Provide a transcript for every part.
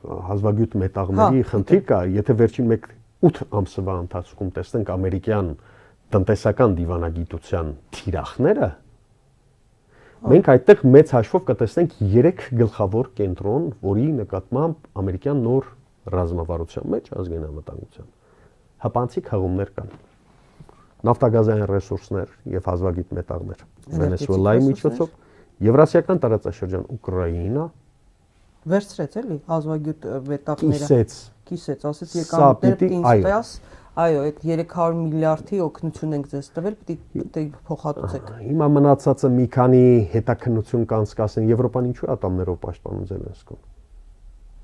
հազվագյուտ մետաղների խնդիր կա, եթե վերջին 8 ամսվա ընթացքում տեսնենք ամերիկյան տնտեսական դիվանագիտության թիրախները, մենք այդտեղ մեծ հաշվով կտեսնենք 3 գլխավոր կենտրոն, որի նկատմամբ ամերիկյան նոր ռազմավարության մեջ ազգային անվտանգության հպանցիկ հղումներ կան։ Նավթագազային ռեսուրսներ եւ հազվագյուտ մետաղներ Վենեսուելայի միջոցով, Եվրասիական տարածաշրջան Ուկրաինա վերցրեց էլի հազվագյուտ մետաղները, կիսեց, ասեց եկամուտները ինձ տաս, այո, այդ 300 միլիարդի օգնություն ենք ձեզ տվել, պիտի փոխհատուցեք։ Հիմա մնացածը մի քանի հետաքննություն կանցկացնեն, Եվրոպան ինչու ատամներով պաշտպանում Զելենսկուն։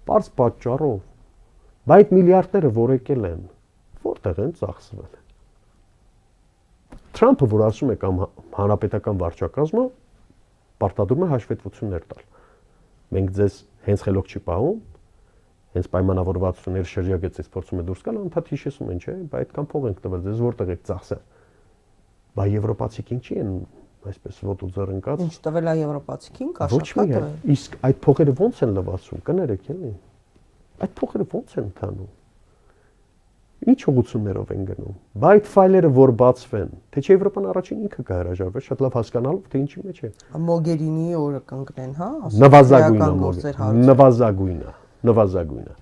Պարզ պատճառով։ Բայց այդ միլիարդները որ եկել են, որտեղ են ծախսվել։ Թրամփը, որ ասում է կամ հանրապետական վարչակազմը, պարտադրում է հաշվետվություններ տալ։ Մենք ձեզ հենց խելոք չի պահում, հենց պայմանավորվածությունների շրջագծից փորձում է դուրս գալ, անդադ հիշեցում են, չէ՞, բայց այդքան փող ենք տվել, ձեզ որտեղ եք ծախսել։ Բայց եվրոպացիք ինչի են այսպես ոտու ձեռնկած։ Ինչ տվել է եվրոպացիքին, կաշառքա։ Իսկ այդ փողերը ո՞նց են լվացում, կներեք էլի։ Այդ փողերը ո՞նց են ընթանում։ Ինչ ուղղություններով են գնում։ Բայց այդ ֆայլերը որ բացվեն, թե չէ Եվրոպան առաջին ինքը կհրաժարվի, շատ լավ հասկանալով թե ինչի մեջ է։ Մոգերինիի օրը կընկնեն, հա, նվազագույնը։